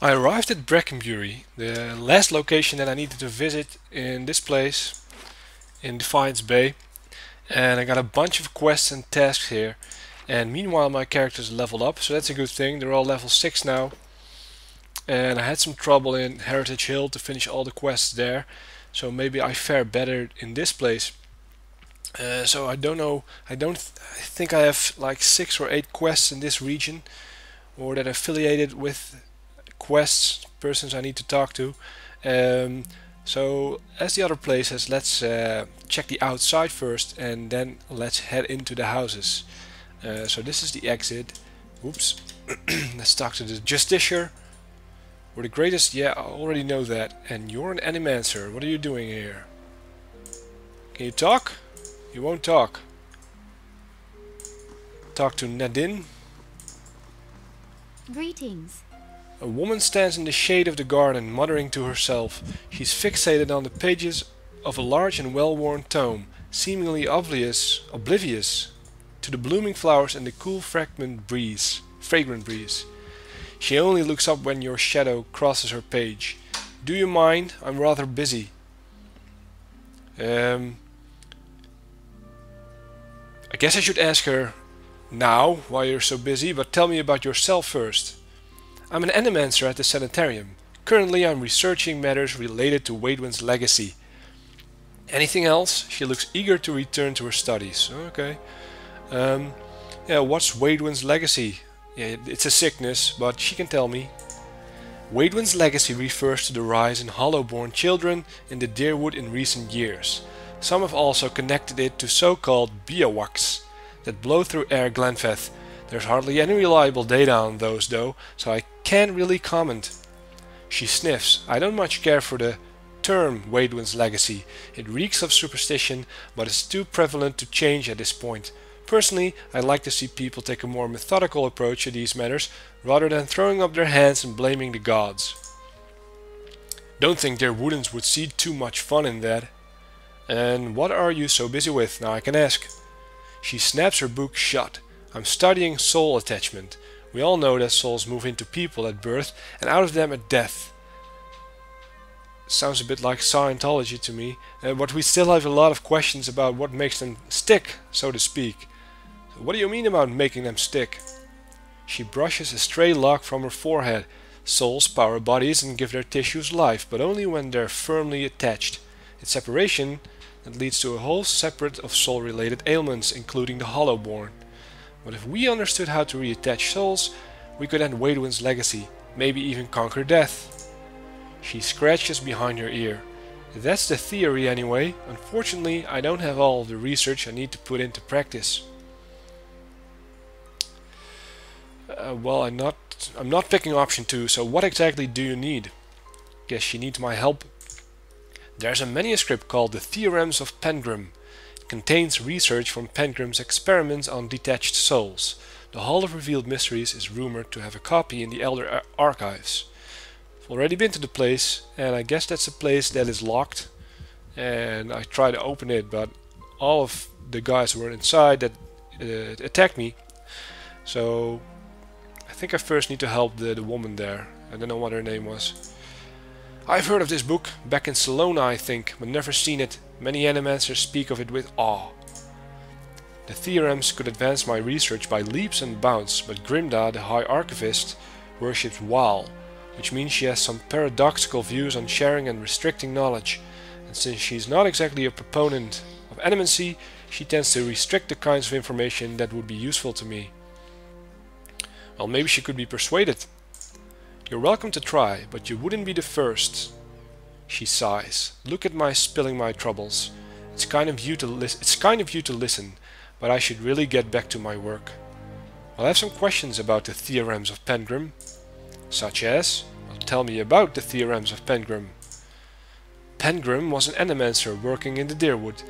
I arrived at Brackenbury, the last location that I needed to visit in this place in Defiance Bay, and I got a bunch of quests and tasks here. And meanwhile, my characters leveled up, so that's a good thing. They're all level 6 now, and I had some trouble in Heritage Hill to finish all the quests there, so maybe I fare better in this place. So I don't know. I think I have like 6 or 8 quests in this region, or that are affiliated with quests, persons I need to talk to. Um, so as the other places, let's check the outside first, and then let's head into the houses. So this is the exit. Oops. Let's talk to the Justiciar. We're the greatest. Yeah, I already know that. And you're an animancer. What are you doing here? Can you talk? You won't talk. Talk to Nedyn. Greetings. A woman stands in the shade of the garden, muttering to herself. She's fixated on the pages of a large and well-worn tome, seemingly oblivious to the blooming flowers and the cool fragrant breeze. She only looks up when your shadow crosses her page. Do you mind? I'm rather busy. I guess I should ask her now why you're so busy, but tell me about yourself first. I'm an animancer at the sanitarium. Currently I'm researching matters related to Waidwen's legacy. Anything else? She looks eager to return to her studies. Okay. Yeah, what's Waidwen's legacy? Yeah, it's a sickness, but she can tell me. Waidwen's legacy refers to the rise in hollow-born children in the Deerwood in recent years. Some have also connected it to so-called biawaks that blow through Air Glenfeth. There's hardly any reliable data on those though, so I can't really comment. She sniffs. I don't much care for the term Waidwen's legacy. It reeks of superstition, but it's too prevalent to change at this point. Personally, I'd like to see people take a more methodical approach to these matters, rather than throwing up their hands and blaming the gods. Don't think their Woodens would see too much fun in that. And what are you so busy with, now I can ask? She snaps her book shut. I'm studying soul attachment. We all know that souls move into people at birth and out of them at death. Sounds a bit like Scientology to me, but we still have a lot of questions about what makes them stick, so to speak. What do you mean about making them stick? She brushes a stray lock from her forehead. Souls power bodies and give their tissues life, but only when they're firmly attached. It's separation that leads to a whole separate of soul-related ailments, including the hollow-born. But if we understood how to reattach souls, we could end Waidwen's legacy, maybe even conquer death. She scratches behind her ear. That's the theory anyway. Unfortunately, I don't have all of the research I need to put into practice. Well, I'm not picking option 2, so what exactly do you need? Guess she needs my help. There's a manuscript called The Theorems of Pengrim. It contains research from Pengrim's experiments on detached souls. The Hall of Revealed Mysteries is rumored to have a copy in the Elder Archives. I've already been to the place, and I guess that's a place that is locked. And I tried to open it, but all of the guys were inside that attacked me. So I think I first need to help the woman there. I don't know what her name was. I've heard of this book, back in Salona I think, but never seen it. Many animancers speak of it with awe. The theorems could advance my research by leaps and bounds, but Grimda, the High Archivist, worships Waal, which means she has some paradoxical views on sharing and restricting knowledge, and since she's not exactly a proponent of animancy, she tends to restrict the kinds of information that would be useful to me. Well, maybe she could be persuaded. You're welcome to try, but you wouldn't be the first. She sighs. Look at my spilling my troubles. It's kind of you to listen, but I should really get back to my work. I have some questions about the theorems of Pengrim. Such as? Well, tell me about the theorems of Pengrim. Pengrim was an animancer working in the Deerwood.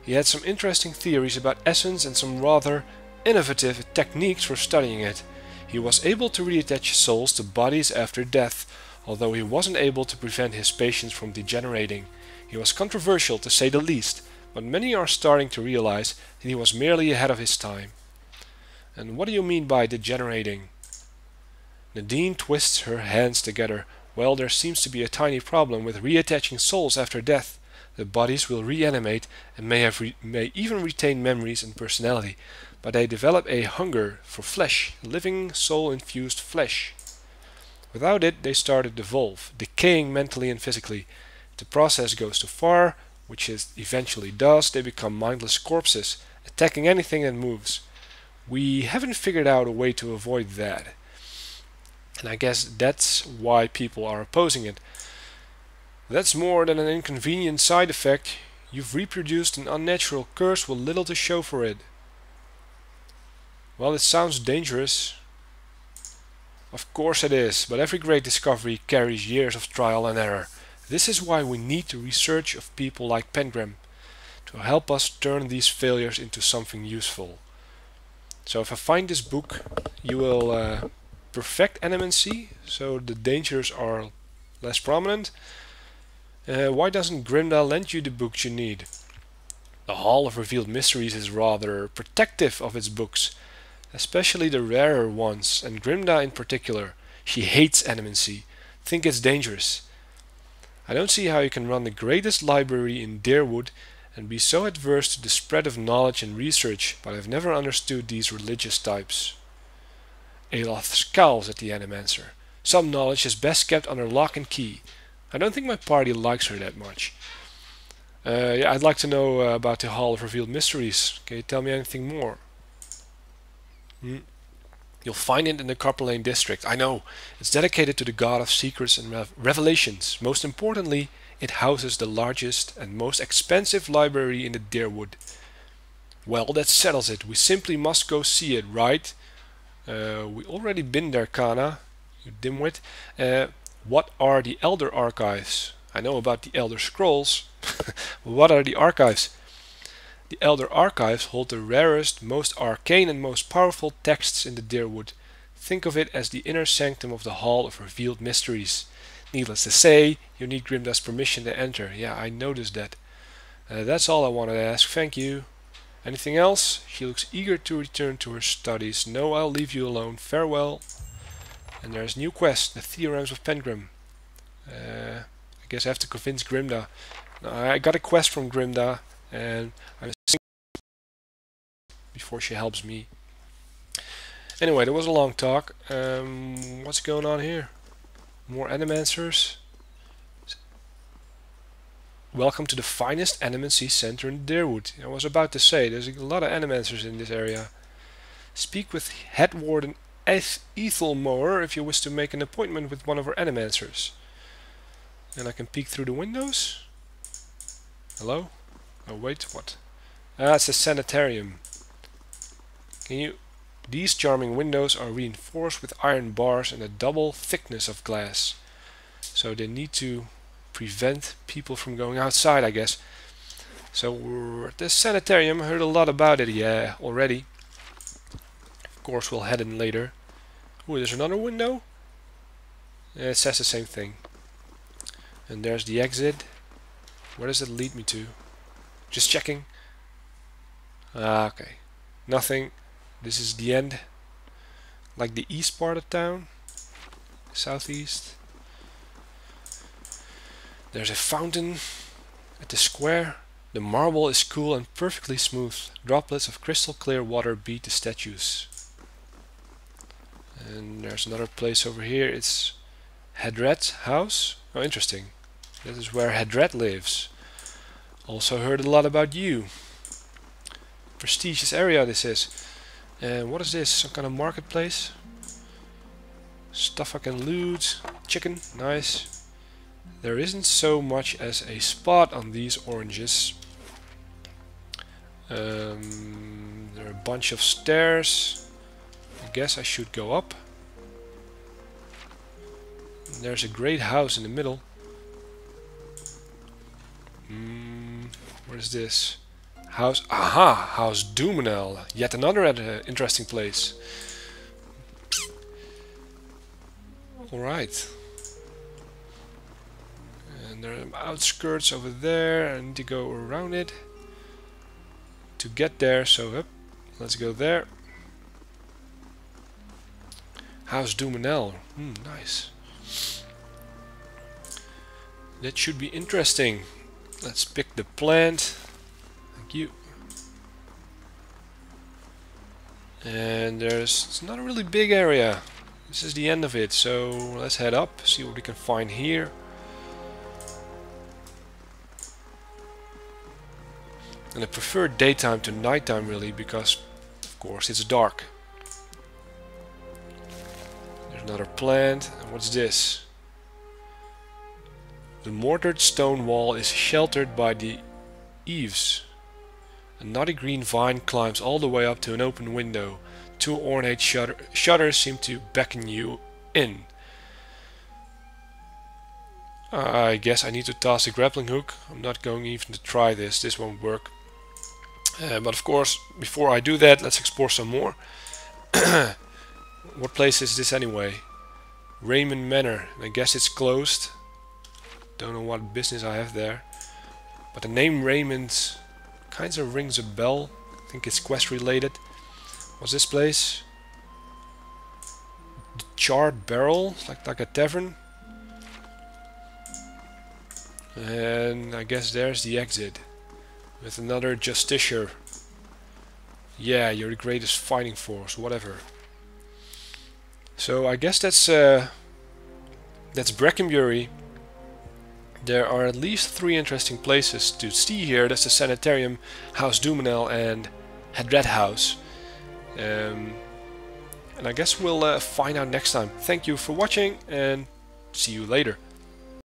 He had some interesting theories about essence and some rather innovative techniques for studying it. He was able to reattach souls to bodies after death, although he wasn't able to prevent his patients from degenerating. He was controversial to say the least, but many are starting to realize that he was merely ahead of his time. And what do you mean by degenerating? Nedyn twists her hands together. Well, there seems to be a tiny problem with reattaching souls after death. The bodies will reanimate and may even retain memories and personality, but they develop a hunger for flesh, living soul-infused flesh. Without it, they start to devolve, decaying mentally and physically. If the process goes too far, which it eventually does, they become mindless corpses, attacking anything that moves. We haven't figured out a way to avoid that. And I guess that's why people are opposing it. That's more than an inconvenient side effect. You've reproduced an unnatural curse with little to show for it. Well, it sounds dangerous. Of course it is, but every great discovery carries years of trial and error. This is why we need the research of people like Pengram to help us turn these failures into something useful. So if I find this book, you will perfect animancy, so the dangers are less prominent. Why doesn't Grimda lend you the books you need? The Hall of Revealed Mysteries is rather protective of its books, especially the rarer ones, and Grimda in particular. She hates animancy, think it's dangerous. I don't see how you can run the greatest library in Deerwood and be so adverse to the spread of knowledge and research, but I've never understood these religious types. Aloth scowls at the Animancer. Some knowledge is best kept under lock and key. I don't think my party likes her that much. Yeah, I'd like to know about the Hall of Revealed Mysteries. Can you tell me anything more? You'll find it in the Copperlane district. I know. It's dedicated to the god of secrets and revelations. Most importantly, it houses the largest and most expensive library in the Deerwood. Well, that settles it. We simply must go see it, right? We already been there, Kana. You dimwit. What are the Elder Archives? I know about the Elder Scrolls. What are the archives? The Elder Archives hold the rarest, most arcane and most powerful texts in the Deerwood. Think of it as the inner sanctum of the Hall of Revealed Mysteries. Needless to say, you need Grimda's permission to enter. Yeah, I noticed that. That's all I wanted to ask. Thank you. Anything else? She looks eager to return to her studies. No, I'll leave you alone. Farewell. And there's a new quest, the Theorems of Pengram. I guess I have to convince Grimda. I got a quest from Grimda, and I'm before she helps me. Anyway, there was a long talk. What's going on here? More Animancers. Welcome to the finest Animancy Center in Deerwood. I was about to say, there's a lot of Animancers in this area. Speak with Head Warden Ethelmower if you wish to make an appointment with one of our Animancers. And I can peek through the windows? Hello? Oh wait, what? Ah, it's a sanitarium. Can you... These charming windows are reinforced with iron bars and a double thickness of glass. So they need to prevent people from going outside, I guess. So we're at the sanitarium. I heard a lot about it, yeah, already. Of course we'll head in later. Ooh, there's another window? Yeah, it says the same thing. And there's the exit. Where does it lead me to? Just checking. Ah, okay. Nothing. This is the end. Like the east part of town. Southeast. There's a fountain at the square. The marble is cool and perfectly smooth. Droplets of crystal clear water beat the statues. And there's another place over here. It's Hadret's house. Oh, interesting. This is where Hadret lives. Also heard a lot about you. Prestigious area this is. What is this? Some kind of marketplace? Stuff I can loot. Chicken, nice. There isn't so much as a spot on these oranges. There are a bunch of stairs. I guess I should go up. There's a great house in the middle. What is this? House... Aha! House Dumenel. Yet another interesting place. Alright. And there are outskirts over there. I need to go around it to get there. So, let's go there. House Dumanel. Nice. That should be interesting. Let's pick the plant. Thank you. And it's not a really big area. This is the end of it, so let's head up, see what we can find here. And I prefer daytime to nighttime really, because of course it's dark. There's another plant. And what's this? The mortared stone wall is sheltered by the eaves. A knotty green vine climbs all the way up to an open window. Two ornate shutters seem to beckon you in. I guess I need to toss a grappling hook. I'm not going even to try this. This won't work. But of course, before I do that, let's explore some more. What place is this anyway? Raymond Manor. I guess it's closed. Don't know what business I have there. But the name Raymond kinds of rings a bell. I think it's quest related. What's this place? The Charred Barrel, like a tavern. And I guess there's the exit. With another justiciar. Yeah, you're the greatest fighting force, whatever. So I guess that's Brackenbury. There are at least 3 interesting places to see here. That's the Sanitarium, House Dumanel and Hadred House. And I guess we'll find out next time. Thank you for watching and see you later.